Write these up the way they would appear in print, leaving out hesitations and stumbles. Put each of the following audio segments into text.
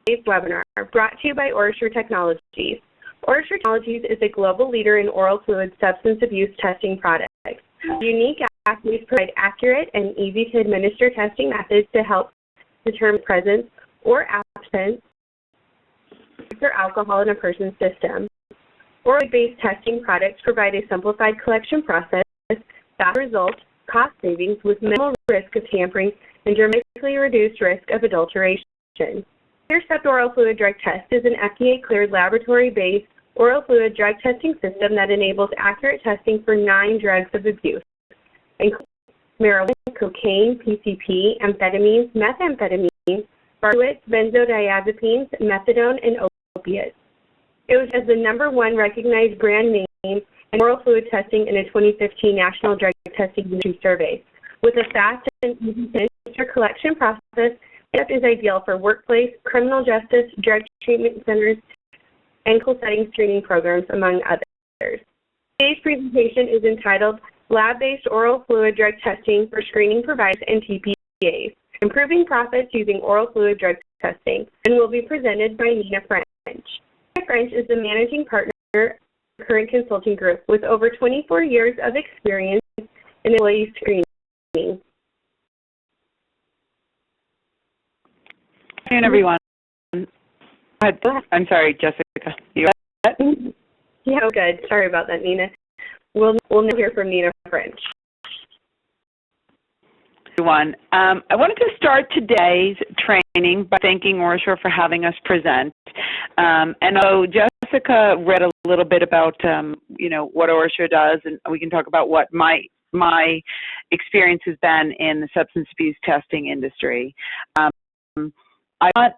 webinar, brought to you by OraSure Technologies. OraSure Technologies is a global leader in oral fluid substance abuse testing products. Unique assays provide accurate and easy-to-administer testing methods to help determine presence or absence of alcohol in a person's system. Oral-based testing products provide a simplified collection process, fast results, cost savings with minimal risk of tampering, and dramatically reduced risk of adulteration. Intercept Oral Fluid Drug Test is an FDA-cleared laboratory-based oral fluid drug testing system that enables accurate testing for 9 drugs of abuse, including marijuana, cocaine, PCP, amphetamines, methamphetamines, barbiturates, benzodiazepines, methadone, and opiates. It was as the #1 recognized brand name in oral fluid testing in a 2015 National Drug Testing Industry Survey. With a fast and easy to administer collection process, it is ideal for workplace, criminal justice, drug treatment centers, and clinical setting screening programs, among others. Today's presentation is entitled Lab-Based Oral Fluid Drug Testing for Screening Providers and TPAs, Improving Profits Using Oral Fluid Drug Testing, and will be presented by Nina French. Nina French is the managing partner of Current Consulting Group with over 24 years of experience in employee screening. Good afternoon, everyone. I'm sorry, Jessica. You Yeah, good. Sorry about that, Nina. We'll now hear from Nina French. Everyone, I wanted to start today's training by thanking OraSure for having us present. And Jessica read a little bit about what OraSure does, and we can talk about what my experience has been in the substance abuse testing industry. I want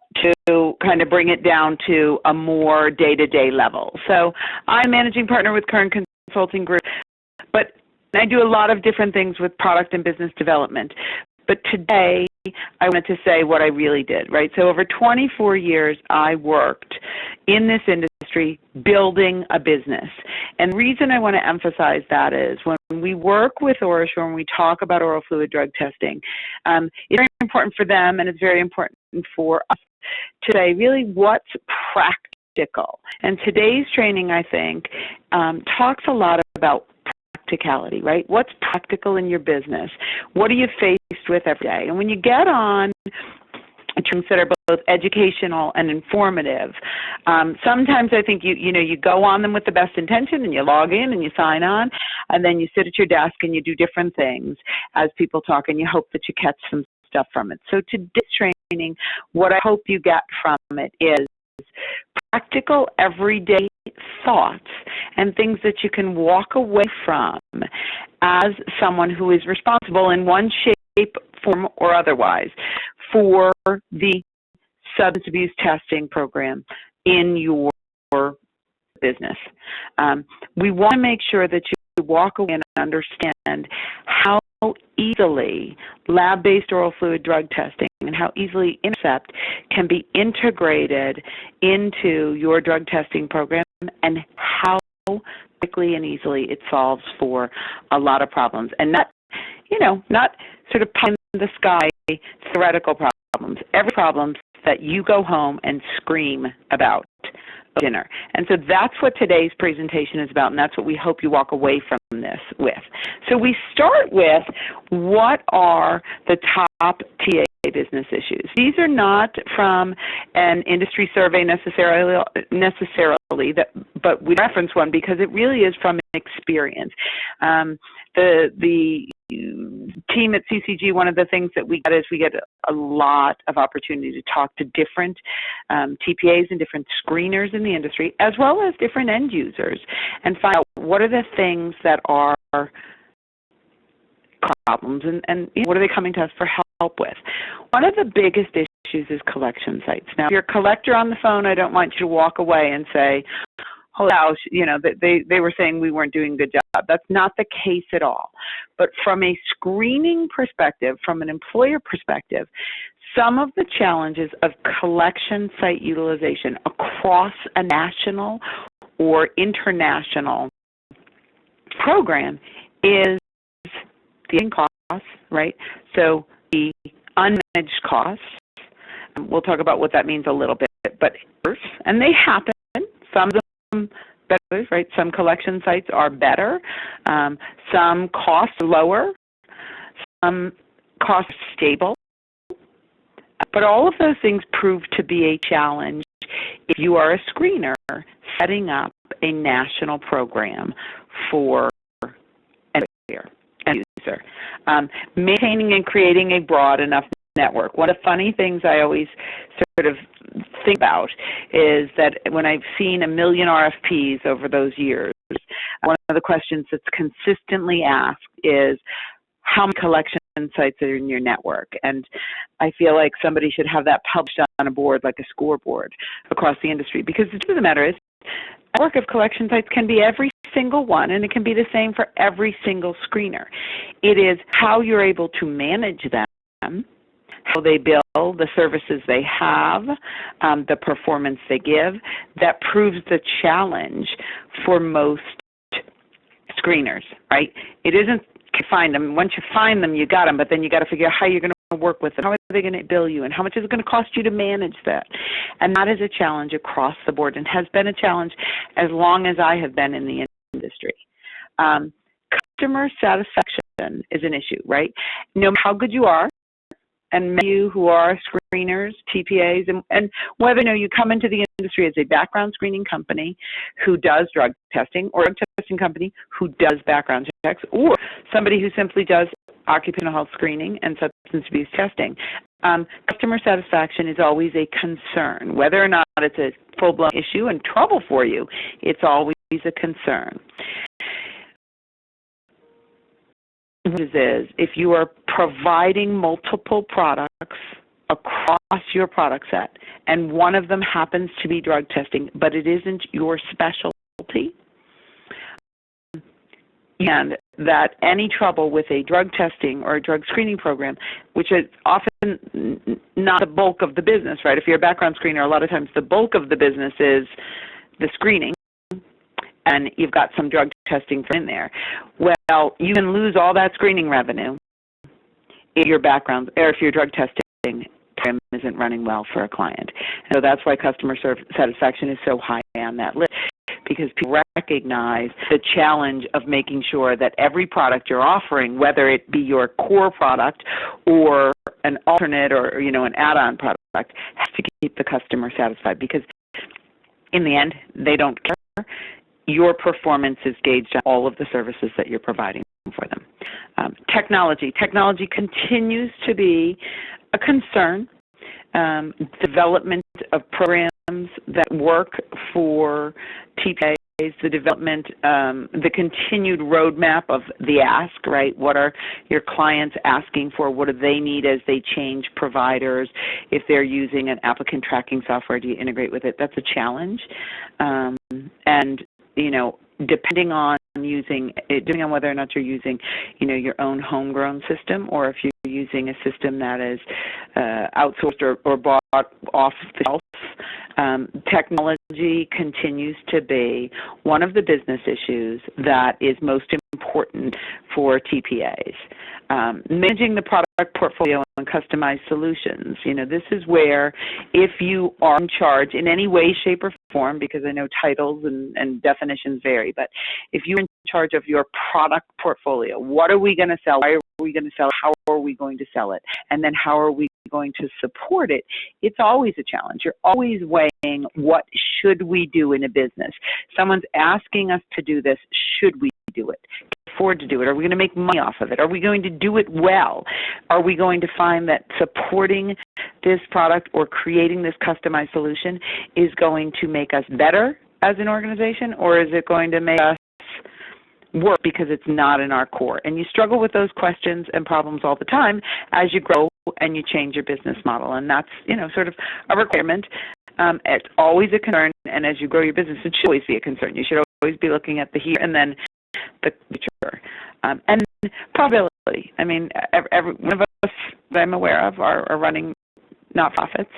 to kind of bring it down to a more day-to-day level. So I'm managing partner with Current Consulting Group, but I do a lot of different things with product and business development. But today, I wanted to say what I really did, right? So over 24 years, I worked in this industry building a business. And the reason I want to emphasize that is when we work with OraSure and we talk about oral fluid drug testing, it's very important for them and it's very important for us to say really what's practical. And today's training, I think, talks a lot about practicality, right? What's practical in your business? What are you faced with every day? And when you get on terms that are both educational and informative, sometimes I think you go on them with the best intention and you log in and you sign on and then you sit at your desk and you do different things as people talk and you hope that you catch some stuff from it. So today's training, what I hope you get from it is practical everyday thoughts and things that you can walk away from as someone who is responsible in one shape, form, or otherwise for the substance abuse testing program in your business. We want to make sure that you walk away and understand how easily lab-based oral fluid drug testing and how easily Intercept can be integrated into your drug testing program and how quickly and easily it solves for a lot of problems. And not sort of pie in the sky theoretical problems. Every problem that you go home and scream about dinner. And so that's what today's presentation is about, and that's what we hope you walk away from this with. So we start with what are the top TA business issues. These are not from an industry survey necessarily, but we reference one because it really is from experience. The team at CCG, one of the things that we get is we get a lot of opportunity to talk to different TPAs and different screeners in the industry, as well as different end users, and find out what are the things that are problems and what are they coming to us for help with. One of the biggest issues is collection sites. Now, if you're a collector on the phone, I don't want you to walk away and say, holy cow, they were saying we weren't doing a good job. That's not the case at all. But from a screening perspective, from an employer perspective, some of the challenges of collection site utilization across a national or international program is the costs, right? So the unmanaged costs, we'll talk about what that means a little bit but and they happen. Some of them better, right? Some collection sites are better. Some cost lower. Some cost stable. But all of those things prove to be a challenge if you are a screener setting up a national program for an user. Maintaining and creating a broad enough network. One of the funny things I always sort of think about is that when I've seen 1 million RFPs over those years, one of the questions that's consistently asked is, how many collection sites are in your network? And I feel like somebody should have that published on a board, like a scoreboard, across the industry. Because the truth of the matter is, a network of collection sites can be every single one, and it can be the same for every single screener. It is how you're able to manage them, how they bill, the services they have, the performance they give, that proves the challenge for most screeners, right? It isn't find them. Once you find them, you got them, but then you got to figure out how you're going to work with them. How are they going to bill you, and how much is it going to cost you to manage that? And that is a challenge across the board, and has been a challenge as long as I have been in the industry. Customer satisfaction is an issue, right? No matter how good you are, and many of you who are screeners, TPAs, and whether you come into the industry as a background screening company who does drug testing, or a drug testing company who does background checks, or somebody who simply does occupational health screening and substance abuse testing, customer satisfaction is always a concern. Whether or not it's a full-blown issue and trouble for you, it's always a concern. Is if you are providing multiple products across your product set, and one of them happens to be drug testing, but it isn't your specialty, and that any trouble with a drug testing or a drug screening program, which is often not the bulk of the business, right? If you're a background screener, a lot of times the bulk of the business is the screening, and you've got some drug testing in there. Well, you can lose all that screening revenue if your background, or if your drug testing program isn't running well for a client. So that's why customer satisfaction is so high on that list, because people recognize the challenge of making sure that every product you're offering, whether it be your core product or an alternate or an add-on product, has to keep the customer satisfied, because in the end, they don't care. Your performance is gauged on all of the services that you're providing for them. Technology continues to be a concern. Development of programs that work for TPAs, the development, the continued roadmap of the ask, right? What are your clients asking for? What do they need as they change providers? If they're using an applicant tracking software, do you integrate with it? That's a challenge. Depending on whether or not you're using, your own homegrown system, or if you're using a system that is outsourced or bought off the shelf, technology continues to be one of the business issues that is most important for TPAs. Managing the product portfolio and customized solutions. This is where, if you are in charge in any way, shape, or form, because I know titles and definitions vary, but if you're in charge of your product portfolio, what are we going to sell? Why are we going to sell it? How are we going to sell it? And then how are we going to support it? It's always a challenge. You're always weighing, what should we do in a business? Someone's asking us to do this. Should we do it? Afford to do it? Are we going to make money off of it? Are we going to do it well? Are we going to find that supporting this product or creating this customized solution is going to make us better as an organization, or is it going to make us work because it's not in our core? And you struggle with those questions and problems all the time as you grow and you change your business model, and that's sort of a requirement. It's always a concern, and as you grow your business, it should always be a concern. You should always be looking at the here and then the future. And profitability. I mean, every one of us that I'm aware of are running not-for-profits.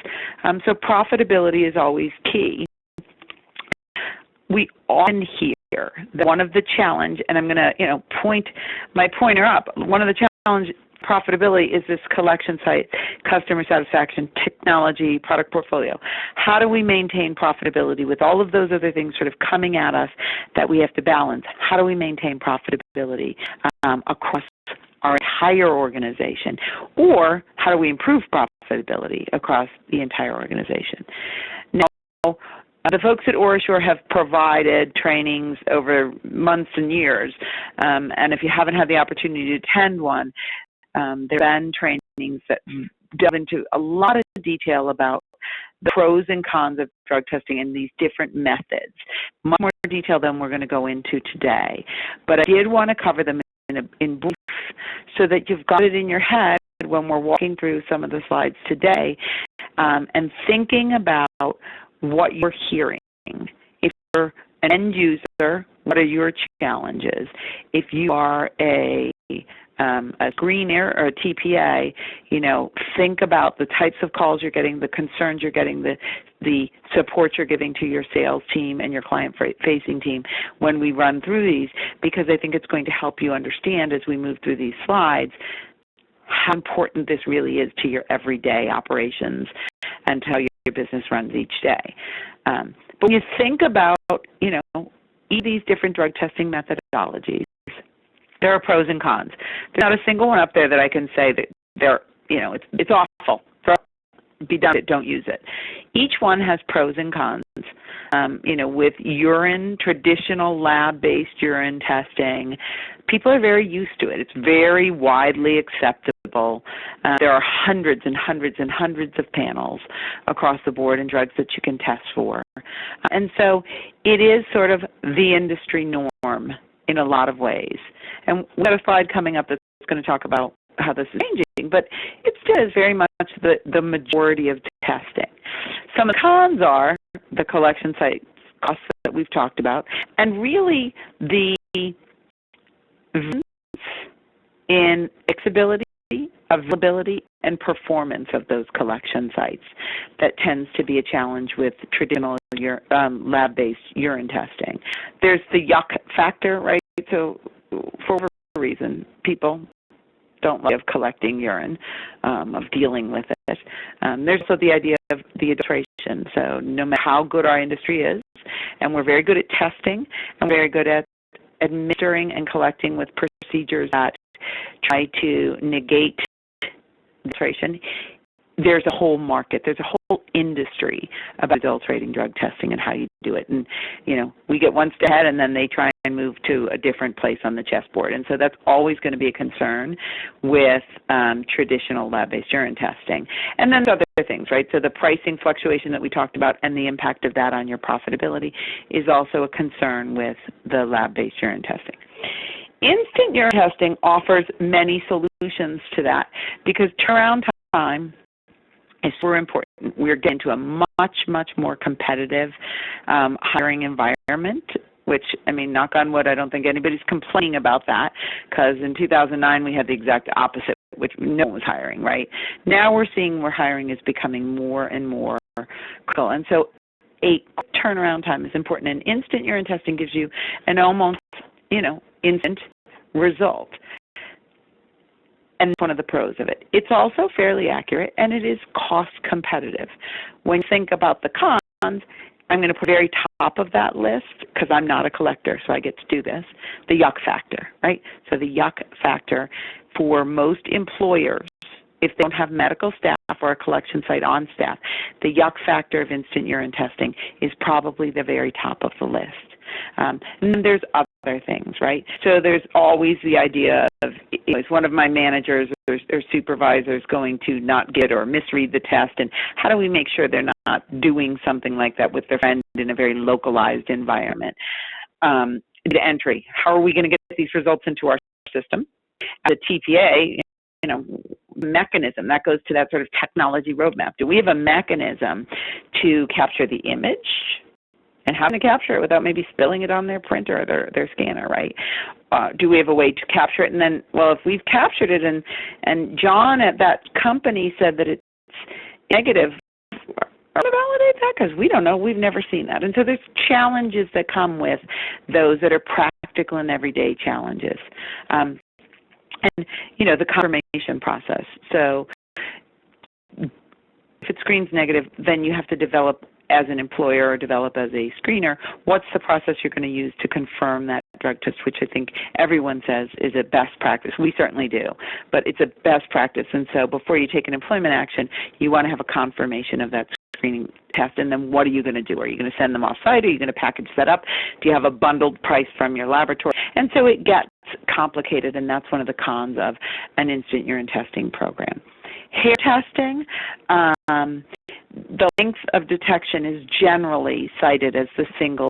So profitability is always key. We often hear that one of the challenge, and I'm going to point my pointer up, one of the challenge profitability is this collection site, customer satisfaction, technology, product portfolio. How do we maintain profitability with all of those other things sort of coming at us that we have to balance? How do we maintain profitability across our entire organization? Or how do we improve profitability across the entire organization? Now, the folks at OraSure have provided trainings over months and years, and if you haven't had the opportunity to attend one, there have been trainings that delve into a lot of detail about the pros and cons of drug testing and these different methods. Much more detail than we're going to go into today. But I did want to cover them in brief so that you've got it in your head when we're walking through some of the slides today, and thinking about what you're hearing. If you're an end user, what are your challenges? If you are a green area or a TPA, think about the types of calls you're getting, the concerns you're getting, the support you're giving to your sales team and your client-facing team when we run through these, because I think it's going to help you understand as we move through these slides how important this really is to your everyday operations and to how your business runs each day. But when you think about, each of these different drug testing methodologies, there are pros and cons. There's not a single one up there that I can say that it's awful. Be done it, don't use it. Each one has pros and cons. With urine, traditional lab-based urine testing, people are very used to it. It's very widely acceptable. There are hundreds and hundreds and hundreds of panels across the board and drugs that you can test for. And so it is sort of the industry norm in a lot of ways. And we have a slide coming up that's going to talk about how this is changing, but it still is very much the majority of testing. Some of the cons are the collection site costs that we've talked about, and really the in accessibility, availability, and performance of those collection sites. That tends to be a challenge with traditional lab-based urine testing. There's the yuck factor, right? So for whatever reason, people don't love collecting urine, of dealing with it. There's also the idea of the adulteration. So no matter how good our industry is, and we're very good at testing, and very good at administering and collecting with procedures that try to negate adulteration, there's a whole market, there's a whole industry about adulterating drug testing and how you do it. And, we get one step ahead and then they try and move to a different place on the chessboard. And so that's always going to be a concern with traditional lab-based urine testing. And then other things, right? So the pricing fluctuation that we talked about and the impact of that on your profitability is also a concern with the lab-based urine testing. Instant urine testing offers many solutions to that because turnaround time is super important. We're getting to a much, much more competitive hiring environment, which, knock on wood, I don't think anybody's complaining about that, because in 2009 we had the exact opposite, which no one was hiring, right? Now we're seeing where hiring is becoming more and more critical. And so a turnaround time is important. And instant urine testing gives you an almost, instant result. And that's one of the pros of it. It's also fairly accurate, and it is cost competitive. When you think about the cons, I'm going to put very top of that list, because I'm not a collector, so I get to do this, the yuck factor, right? So the yuck factor for most employers, if they don't have medical staff or a collection site on staff, the yuck factor of instant urine testing is probably the very top of the list. And then there's other things, right? So there's always the idea of, is one of my managers or supervisors going to not get or misread the test, and how do we make sure they're not doing something like that with their friend in a very localized environment? The entry, how are we going to get these results into our system? As a TPA, mechanism, that goes to that sort of technology roadmap. Do we have a mechanism to capture the image? And how to capture it without maybe spilling it on their printer or their scanner, right? Do we have a way to capture it? And then, well, if we've captured it and John at that company said that it's negative, are we going to validate that? Because we don't know. We've never seen that. And so there's challenges that come with those that are practical and everyday challenges. And, the confirmation process. So if it screens negative, then you have to develop as an employer or develop as a screener, what's the process you're going to use to confirm that drug test, which I think everyone says is a best practice. We certainly do, but it's a best practice. And so before you take an employment action, you want to have a confirmation of that screening test, and then what are you going to do? Are you going to send them off-site? Are you going to package that up? Do you have a bundled price from your laboratory? And so it gets complicated, and that's one of the cons of an instant urine testing program. Hair testing, the length of detection is generally cited as the single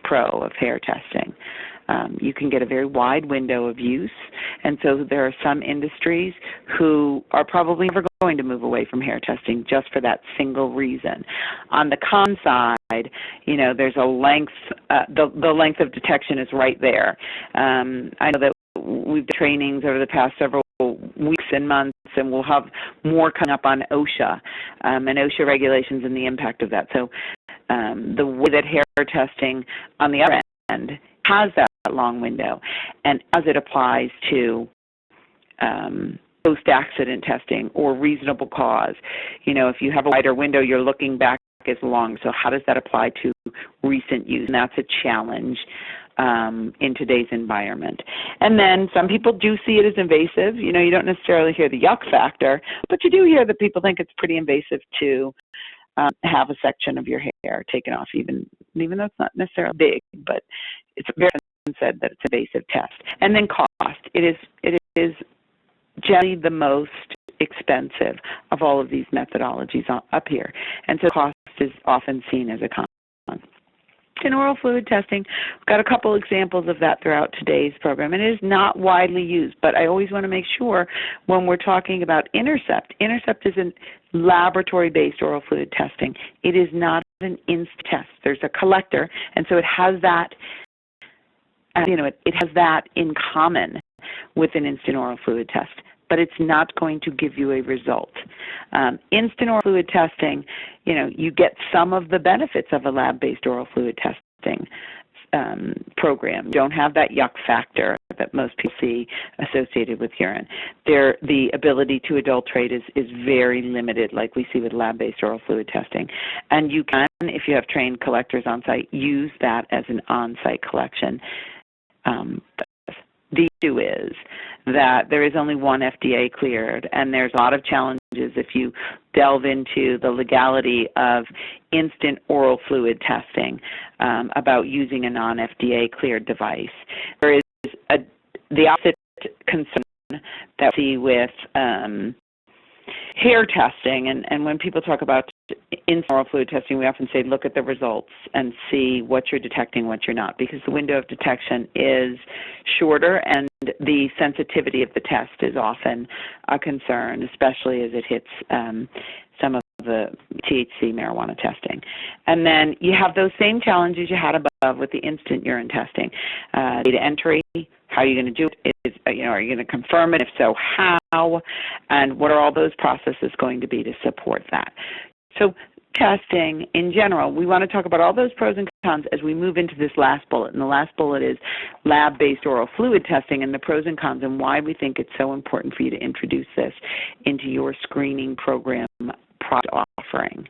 pro of hair testing. You can get a very wide window of use, and so there are some industries who are probably never going to move away from hair testing just for that single reason. On the con side, there's a length, the length of detection is right there. I know that we've done trainings over the past several weeks and months, and we'll have more coming up on OSHA and OSHA regulations and the impact of that. So the way that hair testing on the other end has that long window, and as it applies to post-accident testing or reasonable cause, if you have a wider window, you're looking back as long. So how does that apply to recent use? And that's a challenge in today's environment. And then some people do see it as invasive. You don't necessarily hear the yuck factor, but you do hear that people think it's pretty invasive to have a section of your hair taken off, even though it's not necessarily big, but it's very often said that it's an invasive test. And then cost. It is generally the most expensive of all of these methodologies up here. And so cost is often seen as a con. In oral fluid testing, we've got a couple examples of that throughout today's program, and it is not widely used, but I always want to make sure when we're talking about Intercept is a laboratory-based oral fluid testing. It is not an instant test. There's a collector, and so it has that, it has that in common with an instant oral fluid test, but it's not going to give you a result. Instant oral fluid testing, you get some of the benefits of a lab-based oral fluid testing program. You don't have that yuck factor that most people see associated with urine. The ability to adulterate is very limited, like we see with lab-based oral fluid testing. And you can, if you have trained collectors on site, use that as an on-site collection. The issue is that there is only one FDA cleared, and there's a lot of challenges if you delve into the legality of instant oral fluid testing about using a non-FDA cleared device. There is the opposite concern that we see with hair testing, and when people talk about instant oral fluid testing, we often say look at the results and see what you're detecting, what you're not, because the window of detection is shorter and the sensitivity of the test is often a concern, especially as it hits some of the THC marijuana testing. And then you have those same challenges you had above with the instant urine testing. Data entry, how are you going to do it? Are you going to confirm it? If so, how? And what are all those processes going to be to support that? So testing in general, we want to talk about all those pros and cons as we move into this last bullet. And the last bullet is lab-based oral fluid testing and the pros and cons and why we think it's so important for you to introduce this into your screening program product offering.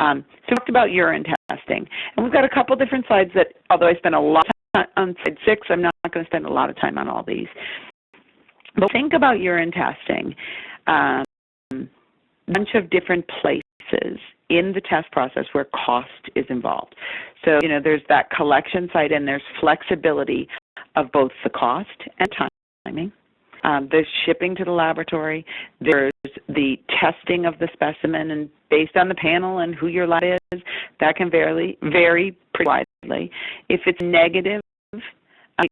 So we talked about urine testing. And we've got a couple different slides that, although I spent a lot of time on slide 6, I'm not going to spend a lot of time on all these. But think about urine testing. A bunch of different places in the test process where cost is involved. So, there's that collection site and there's flexibility of both the cost and timing. There's shipping to the laboratory. There's the testing of the specimen, and based on the panel and who your lab is, that can vary pretty widely. If it's negative, it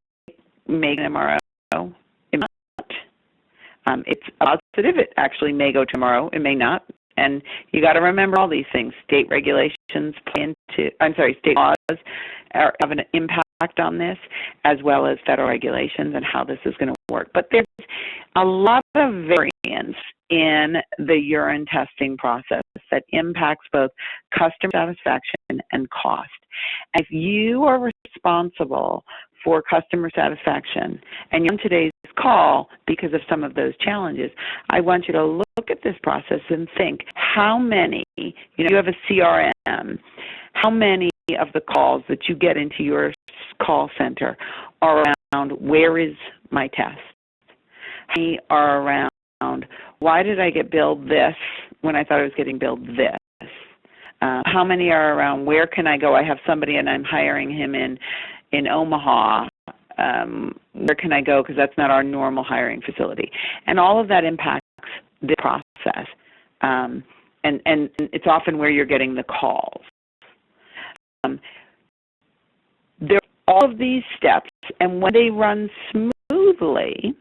may get an MRO. It may not. It's positive. It actually may go tomorrow. It may not. And you got to remember all these things. State regulations state laws have an impact on this, as well as federal regulations and how this is going to work. But there's a lot of variance in the urine testing process that impacts both customer satisfaction and cost. If you are responsible for customer satisfaction and you're on today's call because of some of those challenges, I want you to look at this process and think how many, you have a CRM, how many of the calls that you get into your call center are around where is my test? How many are around why did I get billed this when I thought I was getting billed this? How many are around where can I go? I have somebody and I'm hiring him in Omaha. Where can I go because that's not our normal hiring facility? And all of that impacts the process. And it's often where you're getting the calls. There are all of these steps, and when they run smoothly,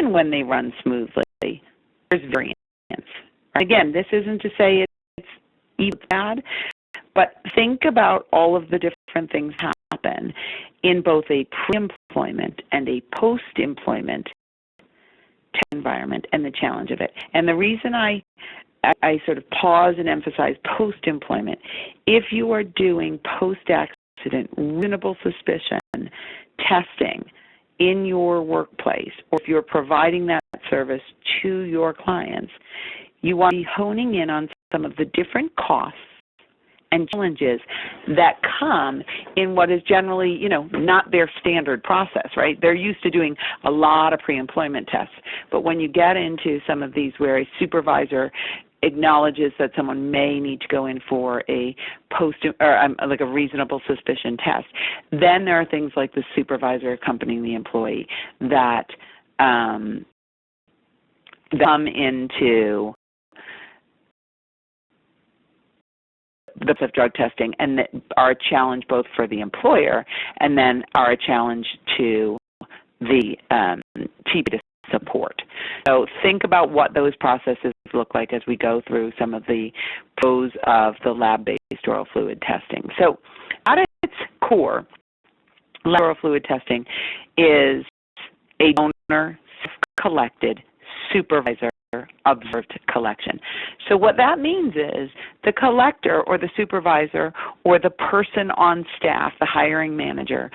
when they run smoothly, there's variance. Again, this isn't to say it's even bad, but think about all of the different things happen in both a pre-employment and a post-employment environment and the challenge of it. And the reason I sort of pause and emphasize post-employment, if you are doing post-accident reasonable suspicion testing in your workplace, or if you're providing that service to your clients, you want to be honing in on some of the different costs and challenges that come in what is generally, not their standard process, right? They're used to doing a lot of pre-employment tests. But when you get into some of these where a supervisor acknowledges that someone may need to go in for a like a reasonable suspicion test, then there are things like the supervisor accompanying the employee that come into the of drug testing and that are a challenge both for the employer and then are a challenge to the TB to support. So think about what those processes look like as we go through some of the pros of the lab-based oral fluid testing. So at its core, lab oral fluid testing is a donor collected supervisor observed collection. So what that means is the collector or the supervisor or the person on staff, the hiring manager,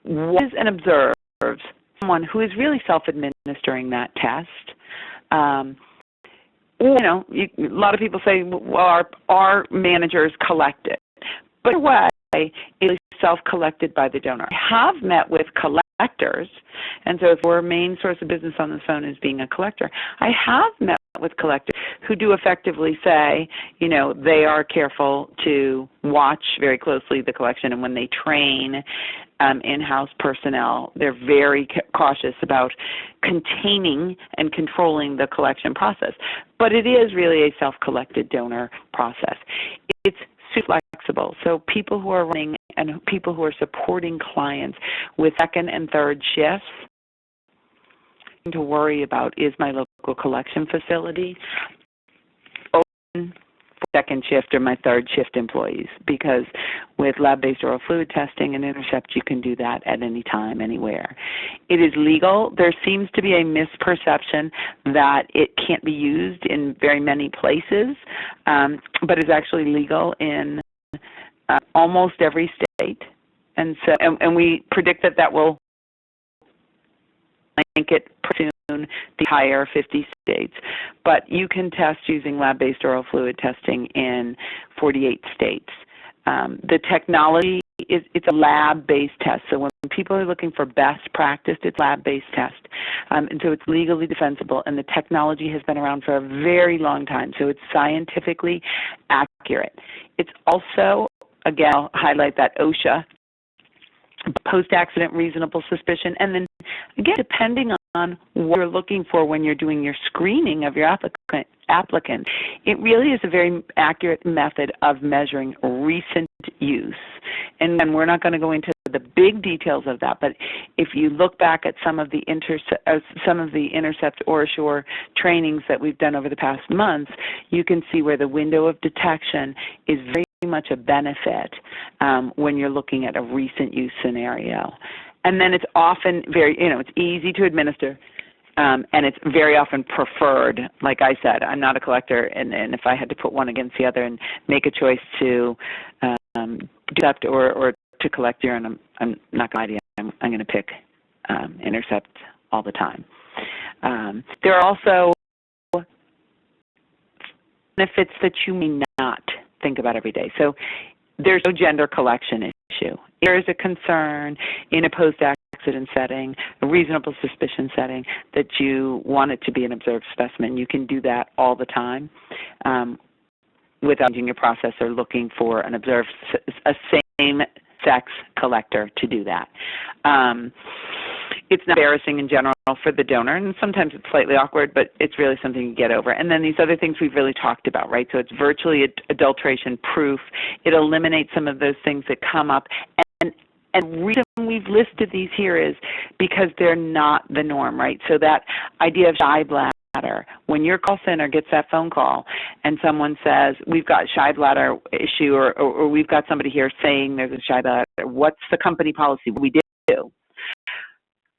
watches and observes someone who is really self-administering that test. A lot of people say, well, our managers collect it. But either way, it is self-collected by the donor. I have met with collectors, and so if our main source of business on the phone is being a collector, I have met with collectors who do effectively say, they are careful to watch very closely the collection, and when they train in-house personnel, they're very cautious about containing and controlling the collection process. But it is really a self-collected donor process. It's super flexible. So people who are running and people who are supporting clients with second and third shifts to worry about, is my local collection facility open for second shift or my third shift employees? Because with lab-based oral fluid testing and Intercept, you can do that at any time, anywhere. It is legal. There seems to be a misperception that it can't be used in very many places, but it's actually legal in almost every state. And so, and we predict that will blanket soon the entire 50 states. But you can test using lab-based oral fluid testing in 48 states. The technology it's a lab-based test. So when people are looking for best practice, it's lab-based test. And so it's legally defensible, and the technology has been around for a very long time, so it's scientifically accurate. It's also, again, I'll highlight that OSHA, post-accident reasonable suspicion, and then, again, depending on what you're looking for when you're doing your screening of your applicant, it really is a very accurate method of measuring recent use. And we're not going to go into the big details of that, but if you look back at some of the Intercept OraSure trainings that we've done over the past months, you can see where the window of detection is very much a benefit when you're looking at a recent use scenario. And then it's often it's easy to administer. and it's very often preferred. Like I said, I'm not a collector, and if I had to put one against the other and make a choice to accept or to collect urine, I'm not going to lie to you, I'm going to pick Intercept all the time. There are also benefits that you may not think about every day. So there's no gender collection issue. If there is a concern in a post-accident setting, a reasonable suspicion setting, that you want it to be an observed specimen, you can do that all the time without changing your process or looking for an observed, a same-sex collector to do that. It's not embarrassing in general for the donor, and sometimes it's slightly awkward, but it's really something you get over. And then these other things we've really talked about, right? So it's virtually adulteration proof. It eliminates some of those things that come up. And the reason we've listed these here is because they're not the norm, right? So that idea of shy bladder, when your call center gets that phone call and someone says, we've got shy bladder issue, or we've got somebody here saying there's a shy bladder, what's the company policy? What we do?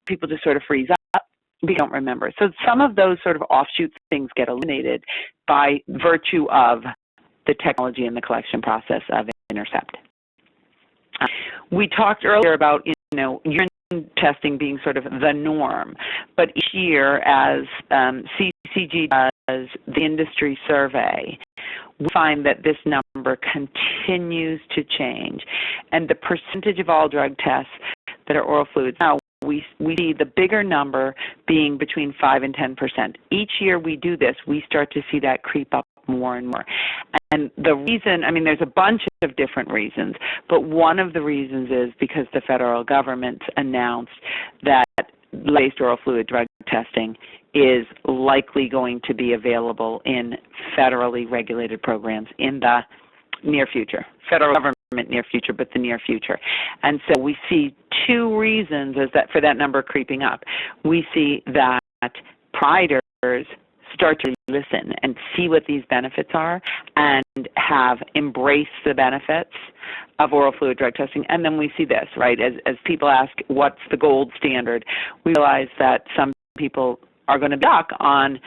People just sort of freeze up. We don't remember. So some of those sort of offshoot things get eliminated by virtue of the technology and the collection process of Intercept. We talked earlier about, urine testing being sort of the norm, but each year as CCG does the industry survey, we find that this number continues to change, and the percentage of all drug tests that are oral fluids now, we see the bigger number being between 5 and 10%. Each year we do this, we start to see that creep up more and more. And the reason, there's a bunch of different reasons, but one of the reasons is because the federal government announced that laced oral fluid drug testing is likely going to be available in federally regulated programs in the near future. Federal government near future, but the near future. And so we see two reasons for that number creeping up. We see that providers start to listen and see what these benefits are and have embraced the benefits of oral fluid drug testing. And then we see this, right? As people ask, what's the gold standard? We realize that some people are going to be stuck on,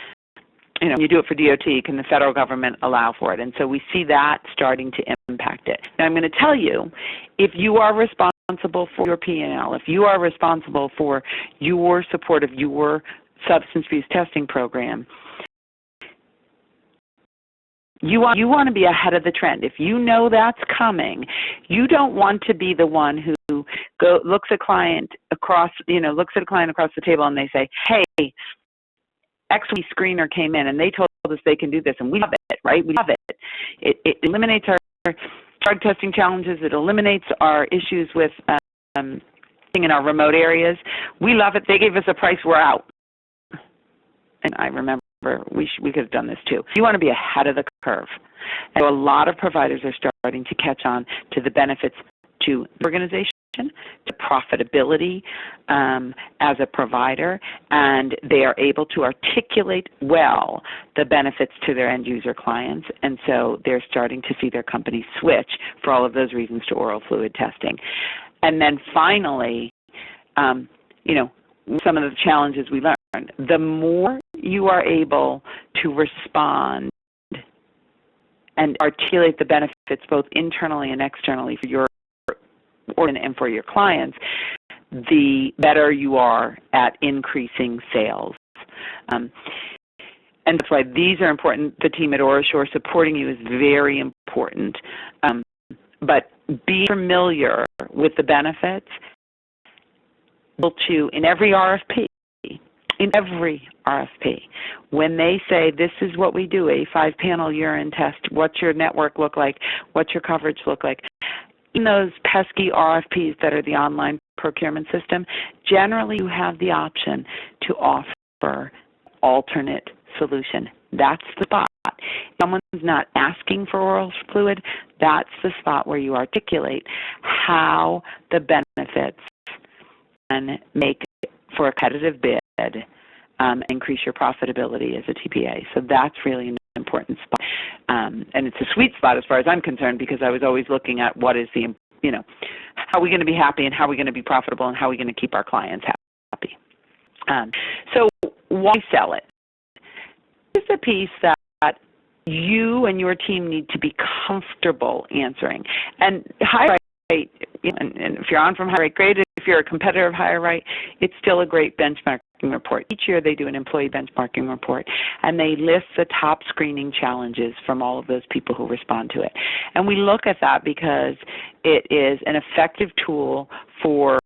you do it for DOT, can the federal government allow for it? And so we see that starting to impact it. Now I'm going to tell you, if you are responsible for your P&L, if you are responsible for your support of your substance abuse testing program, you want to be ahead of the trend. If you know that's coming, you don't want to be the one who looks at a client across the table and they say, hey, XY screener came in and they told us they can do this, and we love it, right? We love it. It eliminates our drug testing challenges. It eliminates our issues with in our remote areas. We love it. They gave us a price. We're out. And I remember we could have done this too. You want to be ahead of the curve. And so a lot of providers are starting to catch on to the benefits to the organization, to profitability as a provider, and they are able to articulate well the benefits to their end user clients, and so they're starting to see their company switch for all of those reasons to oral fluid testing. And then finally, some of the challenges we learned, the more you are able to respond and articulate the benefits both internally and externally for your and for your clients, the better you are at increasing sales. And that's why these are important. The team at OraSure supporting you is very important. But be familiar with the benefits in every RFP. When they say, this is what we do, a 5-panel urine test, what's your network look like, what's your coverage look like, in those pesky RFPs that are the online procurement system, generally you have the option to offer alternate solution. That's the spot. If someone's not asking for oral fluid, that's the spot where you articulate how the benefits can make for a competitive bid, increase your profitability as a TPA. So that's really an important spot. And it's a sweet spot as far as I'm concerned, because I was always looking at what is the, how are we going to be happy and how are we going to be profitable and how are we going to keep our clients happy. So why sell it? This is the piece that you and your team need to be comfortable answering. And HireRight, and if you're on from HireRight, great. If you're a competitor of HireRight, it's still a great benchmarking report. Each year they do an employee benchmarking report, and they list the top screening challenges from all of those people who respond to it. And we look at that because it is an effective tool for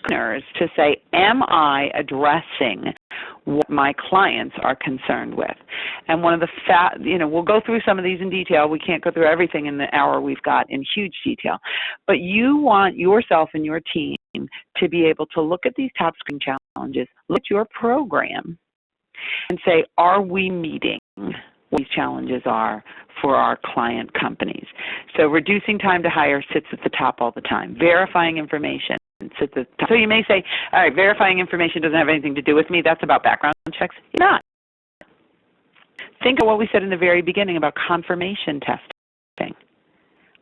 screeners to say, am I addressing what my clients are concerned with? And one of the we'll go through some of these in detail. We can't go through everything in the hour we've got in huge detail. But you want yourself and your team to be able to look at these top screening challenges, look at your program, and say, are we meeting what these challenges are for our client companies? So reducing time to hire sits at the top all the time. Verifying information sits at the top. So you may say, all right, verifying information doesn't have anything to do with me. That's about background checks. It's not. Think of what we said in the very beginning about confirmation testing.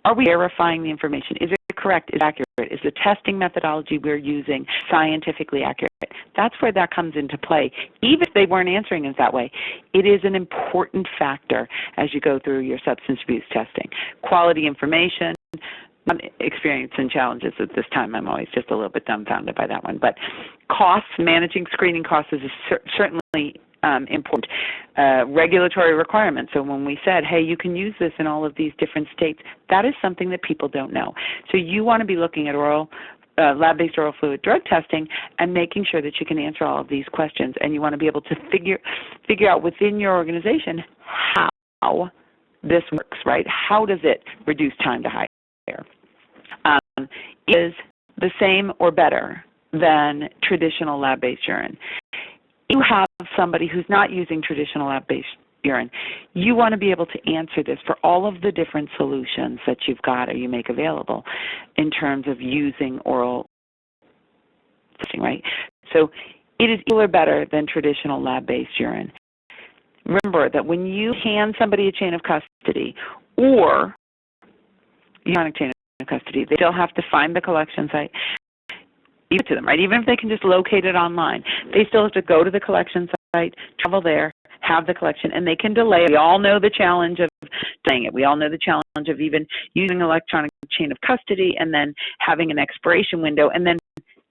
Are we verifying the information? Is it correct? Is it accurate? Is the testing methodology we're using scientifically accurate? That's where that comes into play. Even if they weren't answering it that way, it is an important factor as you go through your substance abuse testing. Quality information, experience and challenges at this time. I'm always just a little bit dumbfounded by that one. But costs, managing screening costs is certainly important. Regulatory requirements. So when we said, hey, you can use this in all of these different states, that is something that people don't know. So you want to be looking at lab-based oral fluid drug testing and making sure that you can answer all of these questions. And you want to be able to figure out within your organization how this works, right? How does it reduce time to hire? Is the same or better than traditional lab-based urine. You have somebody who's not using traditional lab-based urine. You want to be able to answer this for all of the different solutions that you've got or you make available in terms of using oral testing, right? So it is equal or better than traditional lab-based urine. Remember that when you hand somebody a chain of custody or electronic chain of custody, they still have to find the collection site, give it to them, right? Even if they can just locate it online, they still have to go to the collection site, travel there, have the collection, and they can delay it. We all know the challenge of delaying it. We all know the challenge of even using electronic chain of custody and then having an expiration window, and then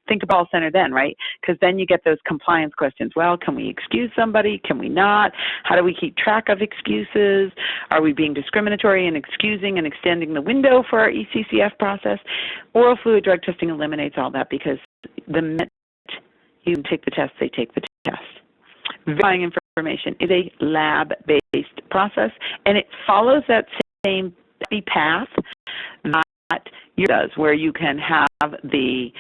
think of call center then, right? Because then you get those compliance questions. Well, can we excuse somebody? Can we not? How do we keep track of excuses? Are we being discriminatory in excusing and extending the window for our ECCF process? Oral fluid drug testing eliminates all that because the minute you take the test, they take the test. Verifying information is a lab-based process, and it follows that same path that yours does, where you can have the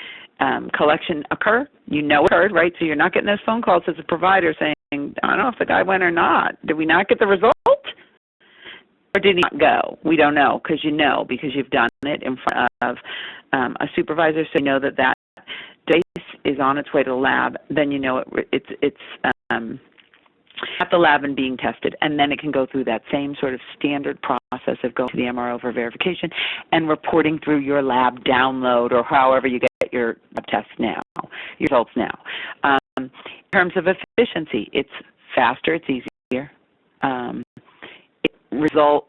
collection occur. You know it occurred, right? So you're not getting those phone calls as a provider saying, I don't know if the guy went or not. Did we not get the result? Or did he not go? We don't know because you've done it in front of a supervisor, so you know that device is on its way to the lab. Then you know it's at the lab and being tested, and then it can go through that same sort of standard process of going to the MRO for verification and reporting through your lab download or however you get your lab tests now, your results now. In terms of efficiency, it's faster, it's easier.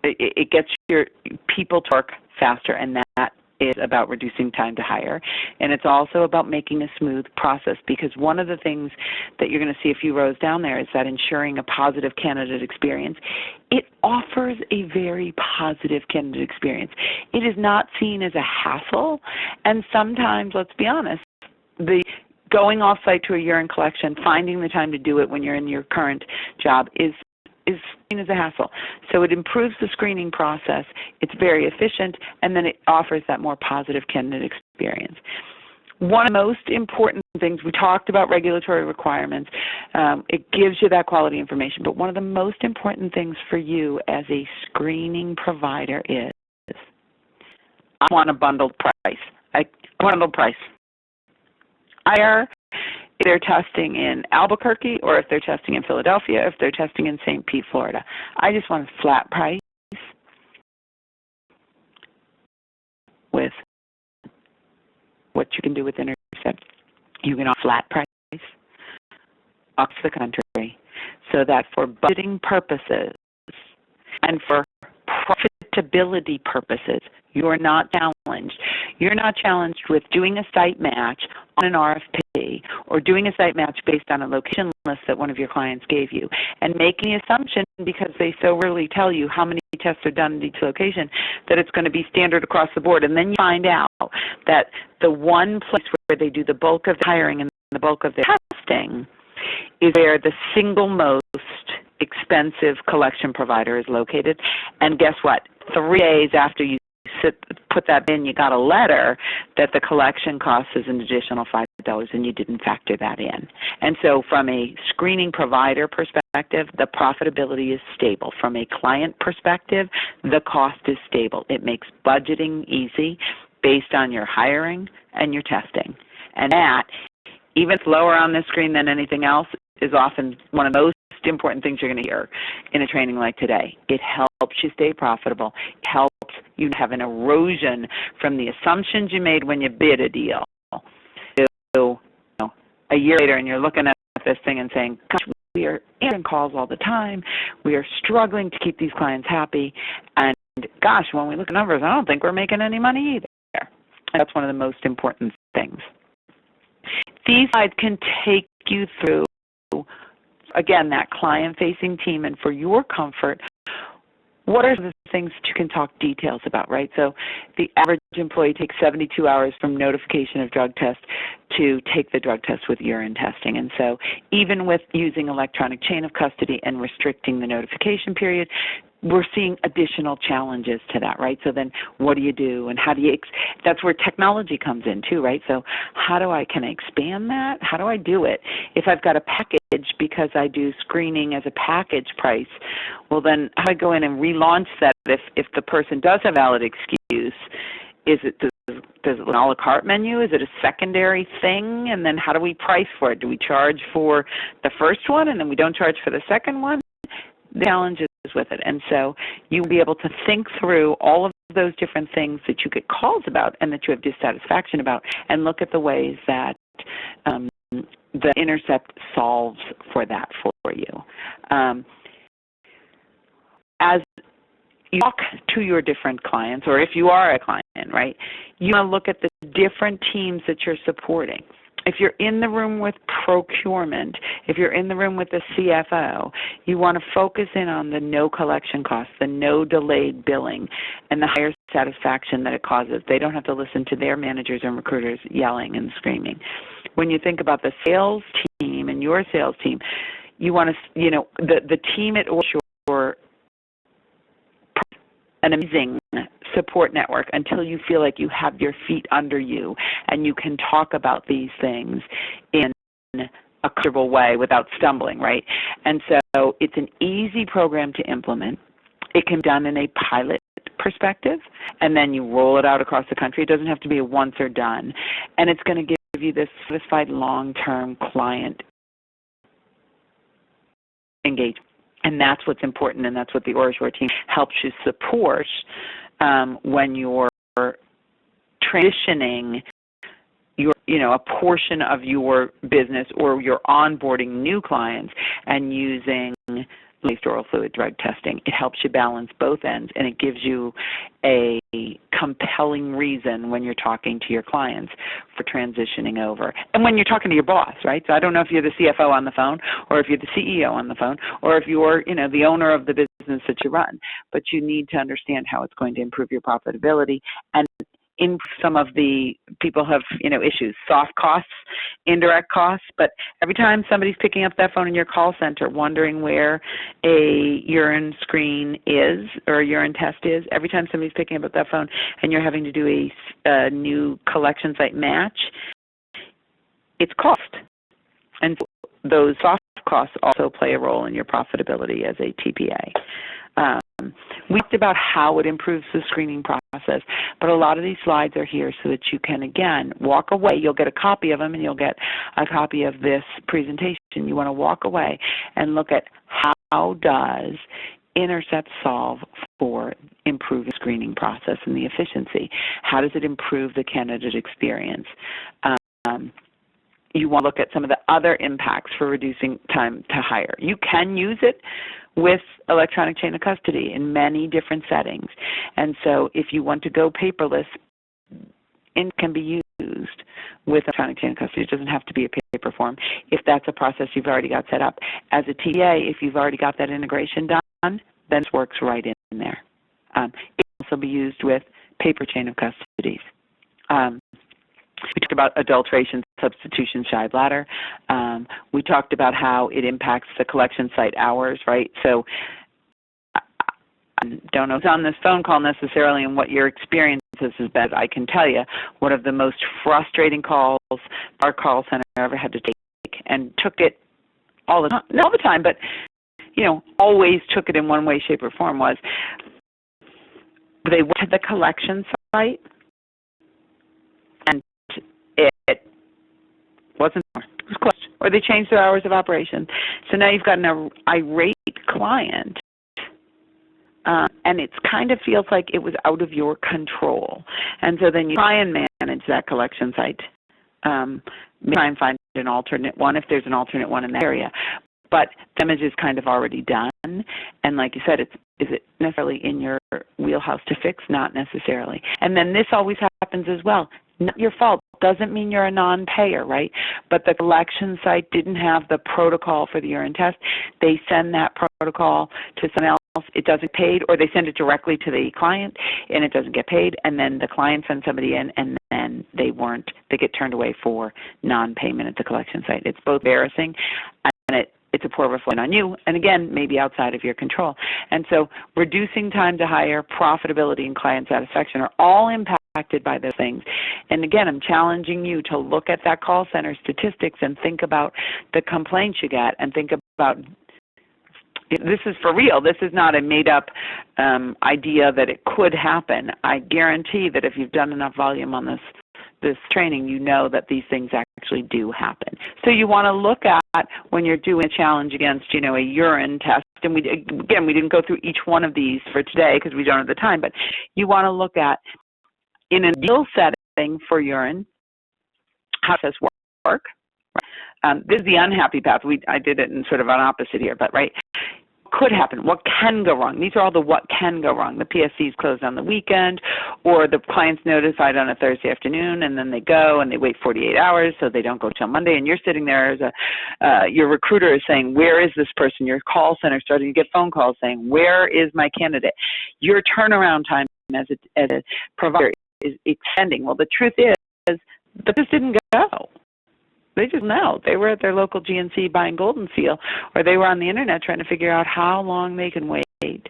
It gets your people to work faster, and that is about reducing time to hire. And it's also about making a smooth process, because one of the things that you're going to see a few rows down there is that ensuring a positive candidate experience. It offers a very positive candidate experience. It is not seen as a hassle, and sometimes, let's be honest, the going off-site to a urine collection, finding the time to do it when you're in your current job is seen as a hassle. So it improves the screening process, it's very efficient, and then it offers that more positive candidate experience. One of the most important things, we talked about regulatory requirements, it gives you that quality information, but one of the most important things for you as a screening provider is, I want a bundled price. If they're testing in Albuquerque, or if they're testing in Philadelphia, if they're testing in St. Pete, Florida. I just want a flat price with what you can do with Intercept. You can offer flat price across the country. so that for budgeting purposes and for profitability purposes, you're not challenged. You're not challenged with doing a site match on an RFP or doing a site match based on a location list that one of your clients gave you and making the assumption, because they so rarely tell you how many tests are done at each location, that it's going to be standard across the board. And then you find out that the one place where they do the bulk of the hiring and the bulk of their testing is where the single most expensive collection provider is located. And guess what? 3 days after you put that in, you got a letter that the collection cost is an additional $5 and you didn't factor that in. And so from a screening provider perspective, the profitability is stable. From a client perspective, the cost is stable. It makes budgeting easy based on your hiring and your testing. And that, even if it's lower on this screen than anything else, is often one of the most important things you're going to hear in a training like today. It helps you stay profitable. It helps you have an erosion from the assumptions you made when you bid a deal. So, a year later, and you're looking at this thing and saying, gosh, we are answering calls all the time. We are struggling to keep these clients happy. And gosh, when we look at numbers, I don't think we're making any money either. And that's one of the most important things. These slides can take you through, again, that client-facing team, and for your comfort, what are the things that you can talk details about, right? So the average employee takes 72 hours from notification of drug test to take the drug test with urine testing. And so even with using electronic chain of custody and restricting the notification period, we're seeing additional challenges to that, right? So then what do you do, and how do you, that's where technology comes in too, right? So can I expand that? How do I do it? If I've got a package because I do screening as a package price, well then how do I go in and relaunch that if the person does have a valid excuse? Does it an a la carte menu? Is it a secondary thing? And then how do we price for it? Do we charge for the first one and then we don't charge for the second one? The challenge is with it. And so you'll be able to think through all of those different things that you get calls about and that you have dissatisfaction about, and look at the ways that the Intercept solves for that for you. As you talk to your different clients, or if you are a client, right, you want to look at the different teams that you're supporting. If you're in the room with procurement, if you're in the room with the CFO, you want to focus in on the no collection costs, the no delayed billing, and the higher satisfaction that it causes. They don't have to listen to their managers and recruiters yelling and screaming. When you think about the sales team and your sales team, you want to, the team at OraSure, an amazing support network until you feel like you have your feet under you and you can talk about these things in a comfortable way without stumbling, right? And so it's an easy program to implement. It can be done in a pilot perspective, and then you roll it out across the country. It doesn't have to be a once or done. And it's going to give you this satisfied long-term client engagement. And that's what's important, and that's what the OraSure team helps you support when you're transitioning a portion of your business, or you're onboarding new clients and using laced oral fluid drug testing. It helps you balance both ends, and it gives you a compelling reason when you're talking to your clients for transitioning over. And when you're talking to your boss, right? So I don't know if you're the CFO on the phone, or if you're the CEO on the phone, or if you're, the owner of the business that you run, but you need to understand how it's going to improve your profitability. And in some of the people have, issues, soft costs, indirect costs, but every time somebody's picking up that phone in your call center wondering where a urine screen is or a urine test is, every time somebody's picking up that phone and you're having to do a new collection site match, it's cost. And those soft costs also play a role in your profitability as a TPA. We talked about how it improves the screening process, but a lot of these slides are here so that you can, again, walk away. You'll get a copy of them, and you'll get a copy of this presentation. You want to walk away and look at how does Intercept solve for improving the screening process and the efficiency? How does it improve the candidate experience? you want to look at some of the other impacts for reducing time to hire. You can use it with electronic chain of custody in many different settings. And so if you want to go paperless, it can be used with electronic chain of custody. It doesn't have to be a paper form if that's a process you've already got set up. As a TA, if you've already got that integration done, then it works right in there. It can also be used with paper chain of custodies. We talked about adulteration, substitution, shy bladder. We talked about how it impacts the collection site hours, right? So I don't know who's on this phone call necessarily and what your experience is, but I can tell you one of the most frustrating calls our call center ever had to take, and took it all the time, not all the time, but always took it in one way, shape, or form, was they went to the collection site and it wasn't there. It was closed, or they changed their hours of operation. So now you've got an irate client. And it kind of feels like it was out of your control. And so then you try and manage that collection site. Try and find an alternate one if there's an alternate one in that area. But damage is kind of already done. And like you said, is it necessarily in your wheelhouse to fix? Not necessarily. And then this always happens as well. Not your fault. Doesn't mean you're a non-payer, right? But the collection site didn't have the protocol for the urine test. They send that protocol to someone else. It doesn't get paid, or they send it directly to the client and it doesn't get paid, and then the client sends somebody in and then they get turned away for non-payment at the collection site. It's both embarrassing and it's a poor reflection on you, and again, maybe outside of your control. And so reducing time to hire, profitability, and client satisfaction are all impacted by those things. And again, I'm challenging you to look at that call center statistics and think about the complaints you get, and think about, this is for real. This is not a made-up idea that it could happen. I guarantee that if you've done enough volume on this training, you know that these things actually do happen. So you want to look at, when you're doing a challenge against, a urine test, and we didn't go through each one of these for today because we don't have the time, but you want to look at, in an ideal setting for urine, how does this work? This is the unhappy path. I did it in sort of an opposite here, but right, could happen. What can go wrong? These are all the what can go wrong. The PSC is closed on the weekend, or the client's notified on a Thursday afternoon, and then they go and they wait 48 hours, so they don't go till Monday, and you're sitting there as your recruiter is saying, where is this person? Your call center starting to get phone calls saying, where is my candidate? Your turnaround time as a provider is extending. Well, the truth is, this didn't go. They just know. They were at their local GNC buying Golden Seal, or they were on the internet trying to figure out how long they can wait,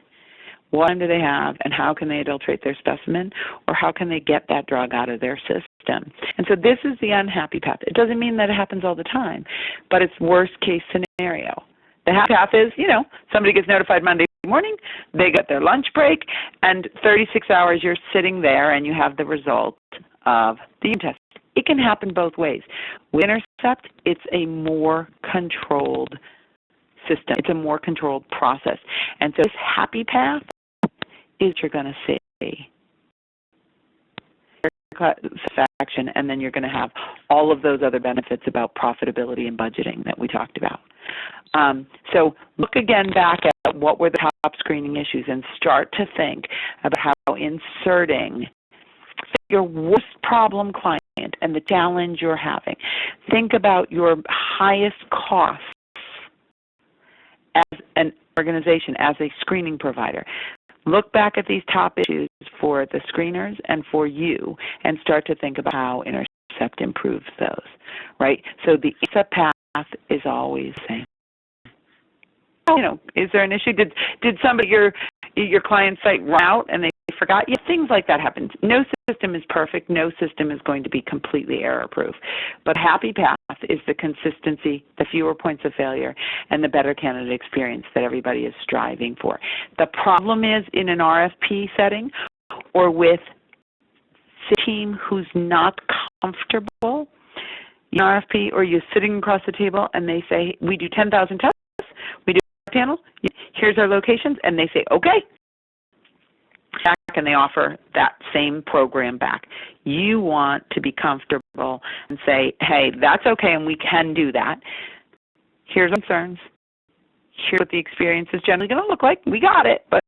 what time do they have, and how can they adulterate their specimen, or how can they get that drug out of their system. And so this is the unhappy path. It doesn't mean that it happens all the time, but it's worst case scenario. The happy path is, somebody gets notified Monday morning, they get their lunch break, and 36 hours you're sitting there and you have the result of the urine test. It can happen both ways. With Intercept, it's a more controlled system. It's a more controlled process. And so this happy path is you're going to see satisfaction, and then you're going to have all of those other benefits about profitability and budgeting that we talked about. So look again back at what were the top screening issues and start to think about how inserting your worst problem client and the challenge you're having. Think about your highest costs as an organization, as a screening provider. Look back at these top issues for the screeners and for you, and start to think about how Intercept improves those, right? So the Intercept path is always the same. Is there an issue? Did somebody, your client site run out and they forgot? Yeah, things like that happen. No system is perfect. No system is going to be completely error-proof. But happy path is the consistency, the fewer points of failure, and the better candidate experience that everybody is striving for. The problem is in an RFP setting or with a team who's not comfortable in RFP, or you're sitting across the table and they say, we do 10,000 tests, we do a panel, here's our locations, and they say, okay. back and they offer that same program back. You want to be comfortable and say, hey, that's okay and we can do that. Here's concerns. Here's what the experience is generally going to look like. We got it, but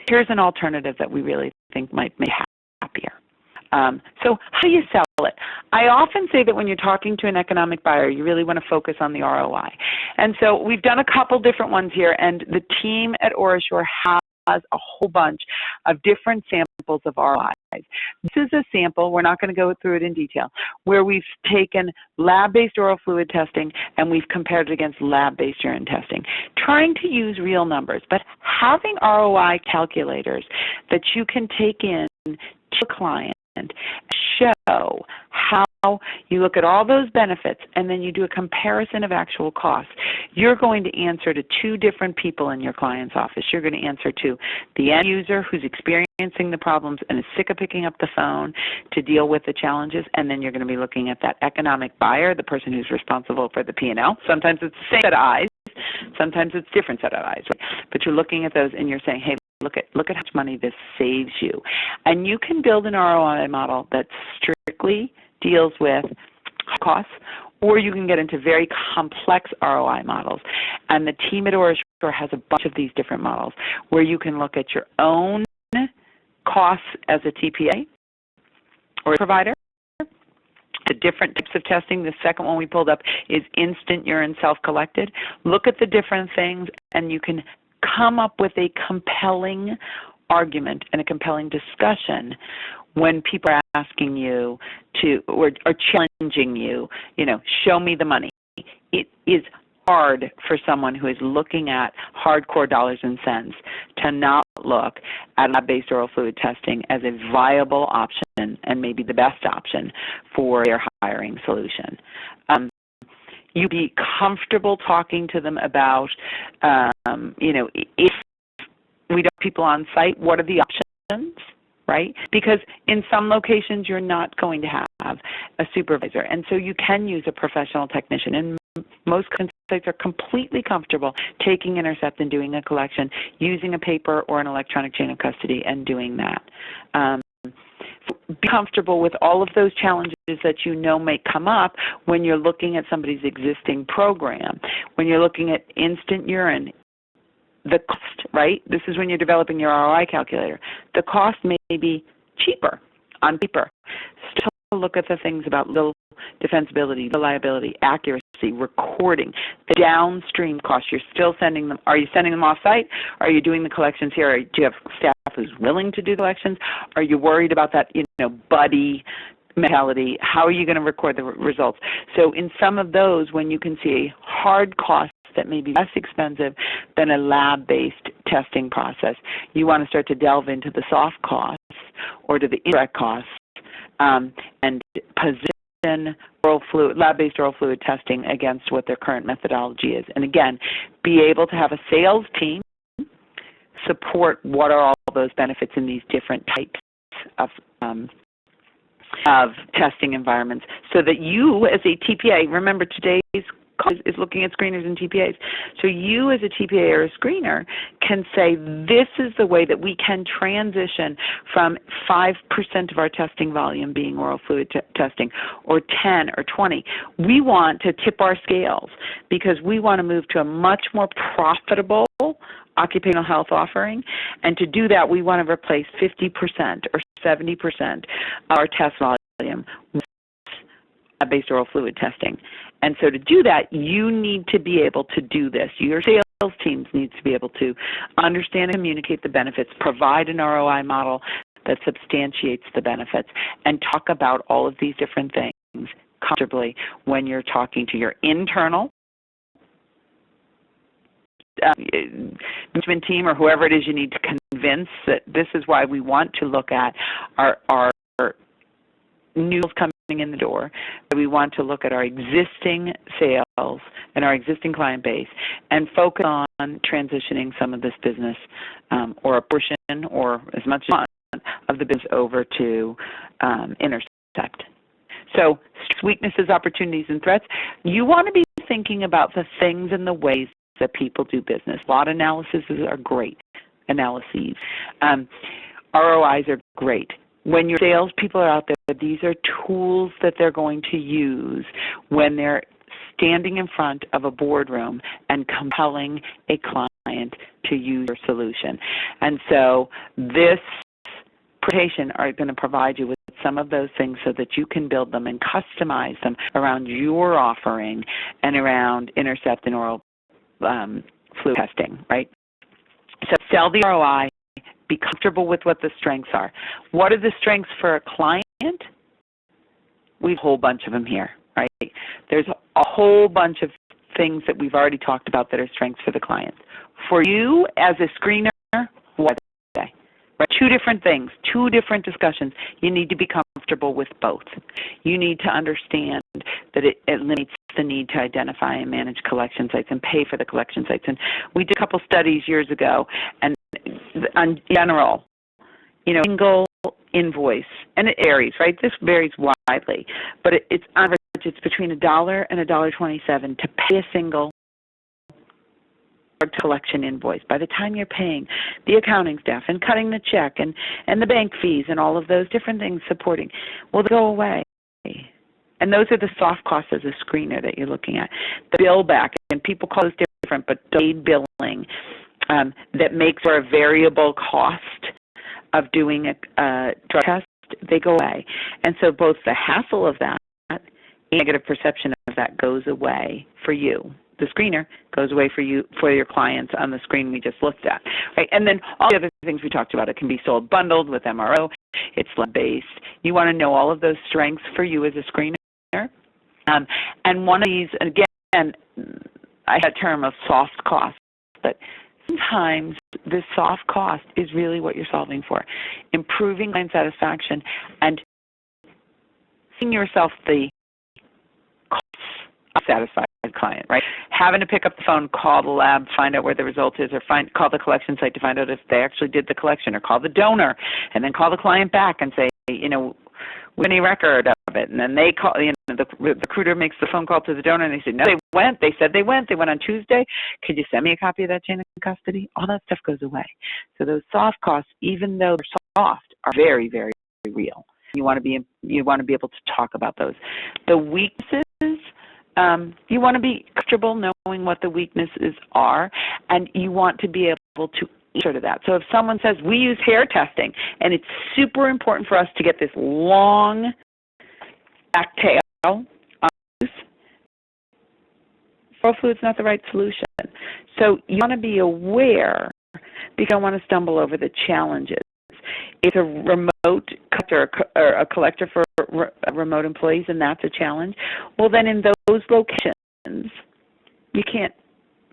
here's an alternative that we really think might make you happier. So how do you sell it? I often say that when you're talking to an economic buyer, you really want to focus on the ROI. And so we've done a couple different ones here, and the team at OraSure has a whole bunch of different samples of ROIs. This is a sample, we're not going to go through it in detail, where we've taken lab-based oral fluid testing and we've compared it against lab-based urine testing, trying to use real numbers, but having ROI calculators that you can take in to a client, show how you look at all those benefits and then you do a comparison of actual costs. You're going to answer to two different people in your client's office. You're going to answer to the end user who's experiencing the problems and is sick of picking up the phone to deal with the challenges, and then you're going to be looking at that economic buyer, the person who's responsible for the P&L. Sometimes it's the same set of eyes, sometimes it's different set of eyes, right? But you're looking at those and you're saying, hey, look at how much money this saves you. And you can build an ROI model that strictly deals with costs, or you can get into very complex ROI models. And the team at OraSure has a bunch of these different models where you can look at your own costs as a TPA or a provider, the different types of testing. The second one we pulled up is instant urine self-collected. Look at the different things, and you can come up with a compelling argument and a compelling discussion when people are asking you to, or challenging you, show me the money. It is hard for someone who is looking at hardcore dollars and cents to not look at lab-based oral fluid testing as a viable option and maybe the best option for their hiring solution. You be comfortable talking to them about, if we don't have people on site, what are the options, right? Because in some locations you're not going to have a supervisor, and so you can use a professional technician. And most sites are completely comfortable taking Intercept and doing a collection, using a paper or an electronic chain of custody and doing that. Be comfortable with all of those challenges that may come up when you're looking at somebody's existing program. When you're looking at instant urine, the cost, right? This is when you're developing your ROI calculator. The cost may be cheaper on paper. Still look at the things about little defensibility, reliability, accuracy, recording, the downstream costs. You're still sending them. Are you sending them off-site? Are you doing the collections here? Do you have staff who's willing to do the collections? Are you worried about that, buddy mentality? How are you going to record the results? So in some of those, when you can see a hard cost that may be less expensive than a lab-based testing process, you want to start to delve into the soft costs or to the indirect costs and position lab-based oral fluid testing against what their current methodology is. And again, be able to have a sales team support what are all those benefits in these different types of testing environments, so that you as a TPA, remember today's call is looking at screeners and TPAs, so you as a TPA or a screener can say, this is the way that we can transition from 5% of our testing volume being oral fluid testing, or 10 or 20. We want to tip our scales because we want to move to a much more profitable occupational health offering, and to do that we want to replace 50% or 70% of our test volume with lab-based oral fluid testing. And so to do that, you need to be able to do this. Your sales teams need to be able to understand and communicate the benefits, provide an ROI model that substantiates the benefits, and talk about all of these different things comfortably when you're talking to your internal management team or whoever it is you need to convince that this is why we want to look at our new coming in the door, that we want to look at our existing sales and our existing client base and focus on transitioning some of this business or a portion or as much as of the business over to Intercept. So weaknesses, opportunities, and threats. You want to be thinking about the things and the ways that people do business. SWOT analyses are great analyses. ROIs are great. When your salespeople are out there, these are tools that they're going to use when they're standing in front of a boardroom and compelling a client to use your solution. And so this presentation are going to provide you with some of those things so that you can build them and customize them around your offering and around Intercept and oral fluid testing, right? So sell the ROI, be comfortable with what the strengths are. What are the strengths for a client? We have a whole bunch of them here, right? There's a whole bunch of things that we've already talked about that are strengths for the client. For you as a screener, what are they? Right? Two different things, two different discussions. You need to be comfortable with both. You need to understand that it eliminates the need to identify and manage collection sites and pay for the collection sites. And we did a couple studies years ago, and in general, single invoice, and it varies, right? This varies widely, but it's on average, it's between $1 and $1.27 to pay a single collection invoice. By the time you're paying the accounting staff and cutting the check and the bank fees and all of those different things supporting, will go away. And those are the soft costs as a screener that you're looking at. The bill back, and people call this different, but delayed billing that makes for a variable cost of doing a drug test, they go away. And so both the hassle of that and negative perception of that goes away for you. The screener goes away for you, for your clients on the screen we just looked at. Right? And then all the other things we talked about, it can be sold bundled with MRO. It's based. You want to know all of those strengths for you as a screener. And one of these, again, I had a term of soft cost, but sometimes this soft cost is really what you're solving for. Improving client satisfaction and seeing yourself the costs of a satisfied client, right? Having to pick up the phone, call the lab, find out where the result is, or call the collection site to find out if they actually did the collection, or call the donor, and then call the client back and say, any record of it, and then they call, the recruiter makes the phone call to the donor, and they say, no, they said they went on Tuesday, could you send me a copy of that chain of custody? All that stuff goes away. So those soft costs, even though they're soft, are very, very real. You want to be able to talk about those. The weaknesses, you want to be comfortable knowing what the weaknesses are, and you want to be able to answer to that. So if someone says, we use hair testing, and it's super important for us to get this long back tail on use, oral fluid's not the right solution. So you want to be aware, because you don't want to stumble over the challenges. If a remote collector or a collector for remote employees, and that's a challenge, well, then in those locations, you can't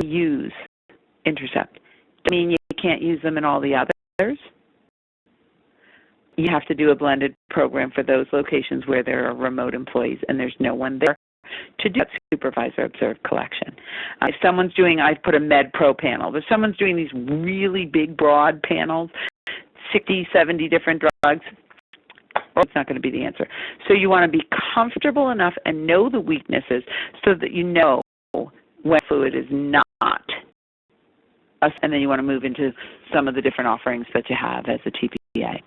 use Intercept. I mean, you can't use them in all the others. You have to do a blended program for those locations where there are remote employees and there's no one there to do that supervisor observed collection. If someone's doing, I put a MedPro panel. If someone's doing these really big, broad panels, 60, 70 different drugs, it's not going to be the answer. So you want to be comfortable enough and know the weaknesses so that you know when fluid is not. And then you want to move into some of the different offerings that you have as a TPA.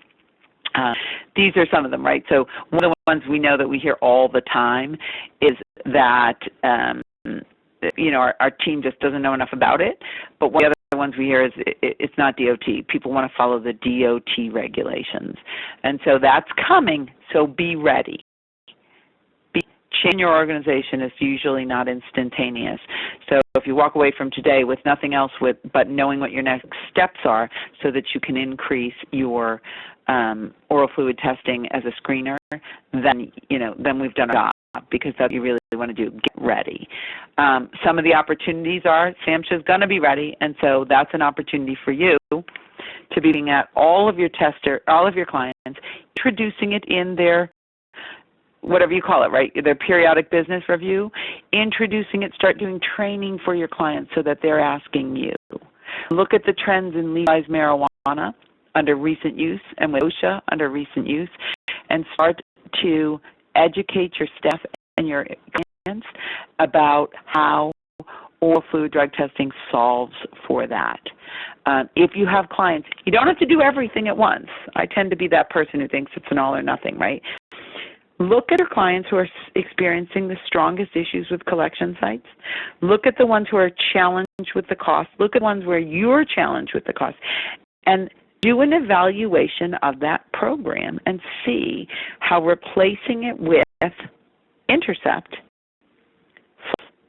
These are some of them, right? So one of the ones we know that we hear all the time is that, our team just doesn't know enough about it. But one of the other ones we hear is it's not DOT. People want to follow the DOT regulations. And so that's coming, so be ready. Change your organization is usually not instantaneous. So if you walk away from today with nothing else but knowing what your next steps are so that you can increase your oral fluid testing as a screener, then we've done our job, because that's what you really want to do. Get ready. Some of the opportunities are SAMHSA is going to be ready, and so that's an opportunity for you to be looking at all of your clients, introducing it in their whatever you call it, right, their periodic business review, introducing it, start doing training for your clients so that they're asking you. Look at the trends in legalized marijuana under recent use and with OSHA under recent use, and start to educate your staff and your clients about how oral fluid drug testing solves for that. If you have clients, you don't have to do everything at once. I tend to be that person who thinks it's an all or nothing, right? Look at your clients who are experiencing the strongest issues with collection sites. Look at the ones who are challenged with the cost. Look at ones where you're challenged with the cost. And do an evaluation of that program and see how replacing it with Intercept,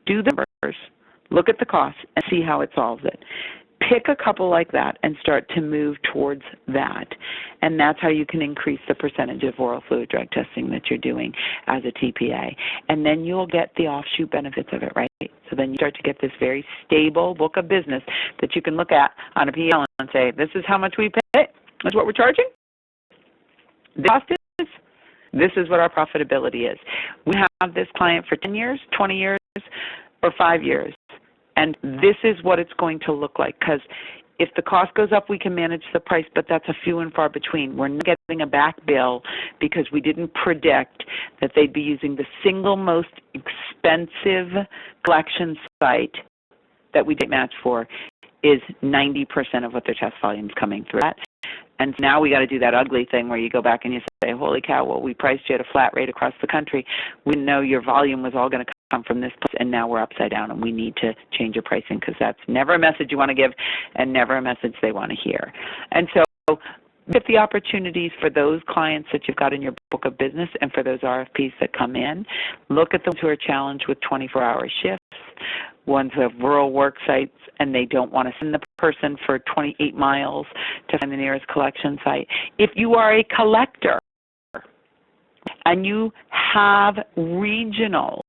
do the numbers, look at the costs, and see how it solves it. Pick a couple like that and start to move towards that. And that's how you can increase the percentage of oral fluid drug testing that you're doing as a TPA. And then you'll get the offshoot benefits of it, right? So then you start to get this very stable book of business that you can look at on a P&L and say, this is how much we pay, this is what we're charging, this cost is, this is what our profitability is. We have this client for 10 years, 20 years, or 5 years. And this is what it's going to look like, because if the cost goes up, we can manage the price, but that's a few and far between. We're not getting a back bill because we didn't predict that they'd be using the single most expensive collection site that we did match for is 90% of what their test volume is coming through at. And now we got to do that ugly thing where you go back and you say, holy cow, well, we priced you at a flat rate across the country. We didn't know your volume was all going to come from this place, and now we're upside down, and we need to change your pricing, because that's never a message you want to give and never a message they want to hear. And so get the opportunities for those clients that you've got in your book of business and for those RFPs that come in. Look at those who are challenged with 24-hour shifts, ones who have rural work sites and they don't want to send the person for 28 miles to find the nearest collection site. If you are a collector and you have regional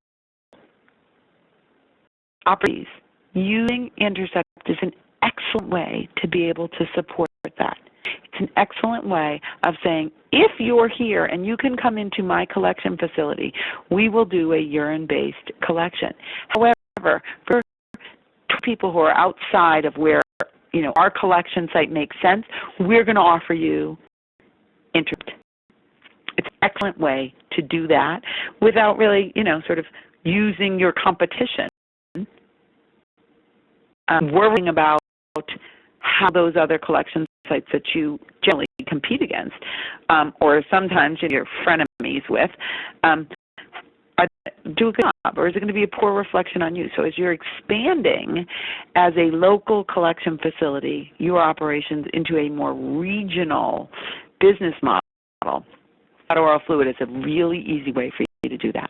opportunities, using Intercept is an excellent way to be able to support that. It's an excellent way of saying, if you're here and you can come into my collection facility, we will do a urine-based collection. However, for people who are outside of where, our collection site makes sense, we're going to offer you Intercept. It's an excellent way to do that without really, sort of using your competition, worrying about how those other collection sites that you generally compete against, or sometimes you're frenemies with, do a good job, or is it going to be a poor reflection on you? So as you're expanding as a local collection facility, your operations into a more regional business model, oral fluid is a really easy way for you to do that.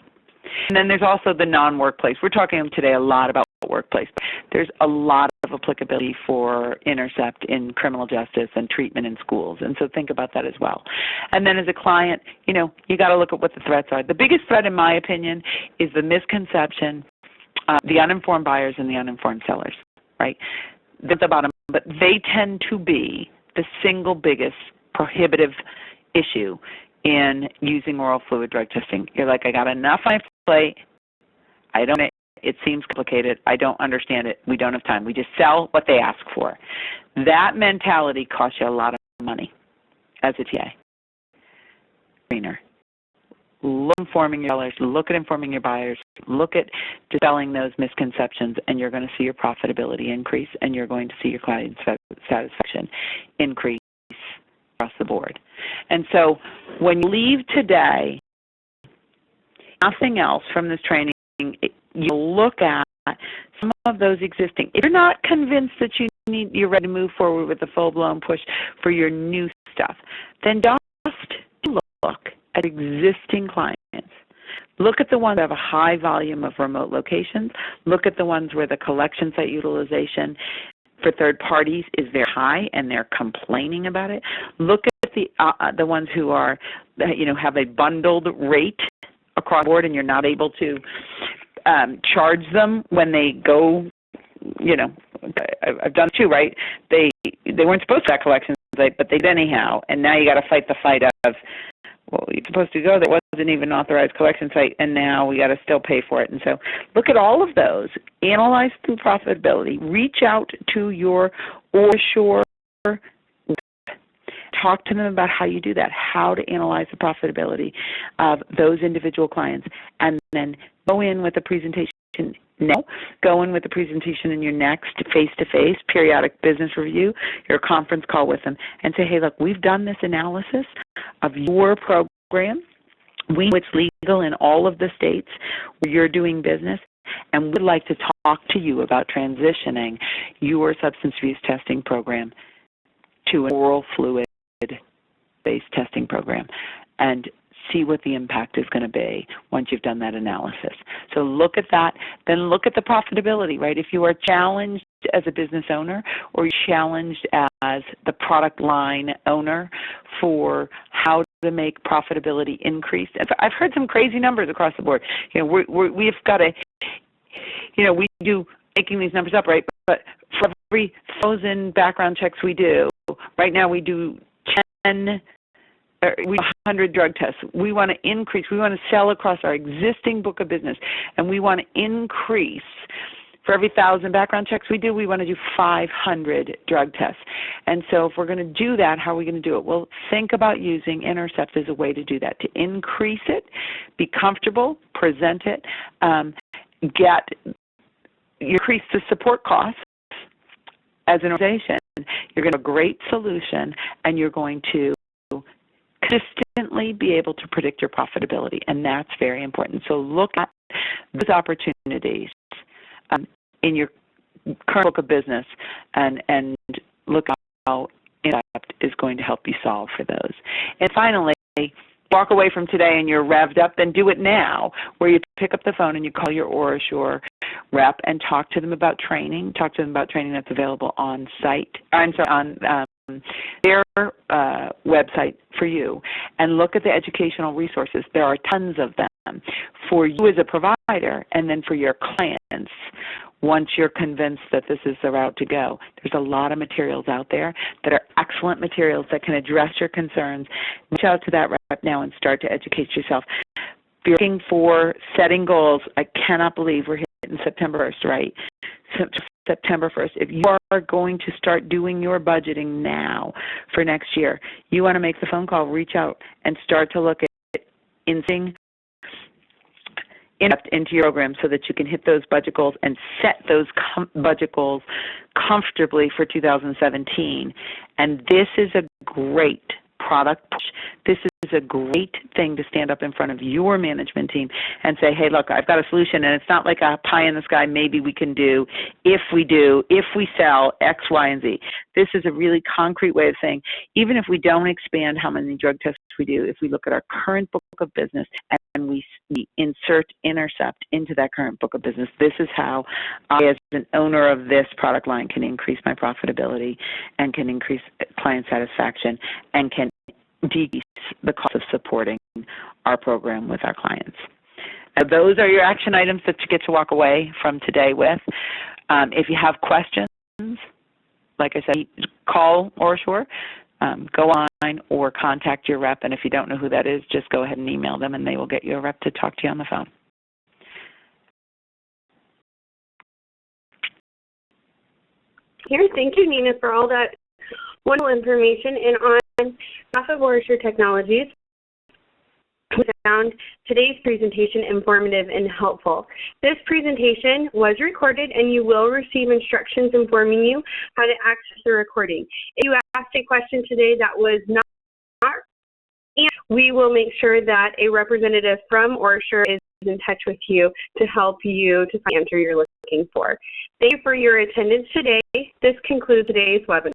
And then there's also the non-workplace. We're talking today a lot about workplace. There's a lot of applicability for Intercept in criminal justice and treatment in schools, and so think about that as well. And then as a client, you got to look at what the threats are. The biggest threat, in my opinion, is the misconception, the uninformed buyers and the uninformed sellers, right? That's the bottom, but they tend to be the single biggest prohibitive issue in using oral fluid drug testing. You're like, I got enough on my plate. It seems complicated. I don't understand it. We don't have time. We just sell what they ask for. That mentality costs you a lot of money as a TA. Look at informing your sellers. Look at informing your buyers. Look at dispelling those misconceptions, and you're going to see your profitability increase, and you're going to see your client satisfaction increase across the board. And so when you leave today, nothing else from this training, you look at some of those existing. If you're not convinced that you're ready to move forward with a full-blown push for your new stuff, then just look at existing clients. Look at the ones that have a high volume of remote locations. Look at the ones where the collection site utilization for third parties is very high and they're complaining about it. Look at the ones who are, have a bundled rate across the board and you're not able to charge them when they go, I've done too, right? They weren't supposed to have collection site, but they did anyhow, and now you got to fight the fight of, well, you're supposed to go, there wasn't even an authorized collection site, and now we got to still pay for it. And so look at all of those, analyze through profitability, reach out to your OraSure, talk to them about how you do that, how to analyze the profitability of those individual clients, and then go in with a presentation now. Go in with the presentation in your next face-to-face periodic business review, your conference call with them, and say, hey, look, we've done this analysis of your program. We know it's legal in all of the states where you're doing business, and we'd like to talk to you about transitioning your substance abuse testing program to an oral fluid-based testing program, and see what the impact is going to be once you've done that analysis. So look at that. Then look at the profitability, right? If you are challenged as a business owner or you're challenged as the product line owner for how to make profitability increase. I've heard some crazy numbers across the board. You know, we've got to, you know, we do making these numbers up, right? But for every 1,000 background checks we do, right now we do 100 drug tests. We want to increase. We want to sell across our existing book of business, and we want to increase. For every 1,000 background checks we do, we want to do 500 drug tests. And so if we're going to do that, how are we going to do it? Well, think about using Intercept as a way to do that, to increase it, be comfortable, present it, increase the support costs as an organization. You're going to have a great solution, and you're going to consistently be able to predict your profitability, and that's very important. So look at those opportunities in your current book of business and look how Intercept is going to help you solve for those. And finally, walk away from today and you're revved up, then do it now, where you pick up the phone and you call your OraSure rep and talk to them about training. Talk to them about training that's available on their website for you, and look at the educational resources. There are tons of them for you as a provider, and then for your clients once you're convinced that this is the route to go. There's a lot of materials out there that are excellent materials that can address your concerns. Reach out to that rep now and start to educate yourself. If you're looking for setting goals, I cannot believe we're hitting September 1st, right? September 1st. If you are going to start doing your budgeting now for next year, you want to make the phone call, reach out, and start to look at into your program so that you can hit those budget goals and set those budget goals comfortably for 2017. And this is a great product. This is a great thing to stand up in front of your management team and say, hey, look, I've got a solution, and it's not like a pie in the sky maybe we can do if we sell X, Y, and Z. This is a really concrete way of saying, even if we don't expand how many drug tests we do, if we look at our current book of business and we insert Intercept into that current book of business, this is how I, as an owner of this product line, can increase my profitability and can increase client satisfaction and can decrease the cost of supporting our program with our clients. Now, those are your action items that you get to walk away from today with. If you have questions, like I said, call OraSure, go online, or contact your rep. And if you don't know who that is, just go ahead and email them, and they will get you a rep to talk to you on the phone. Here, thank you, Nina, for all that wonderful information. And on behalf of OraSure Technologies, we found today's presentation informative and helpful. This presentation was recorded, and you will receive instructions informing you how to access the recording. If you asked a question today that was not answered, we will make sure that a representative from OraSure is in touch with you to help you to find the answer you're looking for. Thank you for your attendance today. This concludes today's webinar.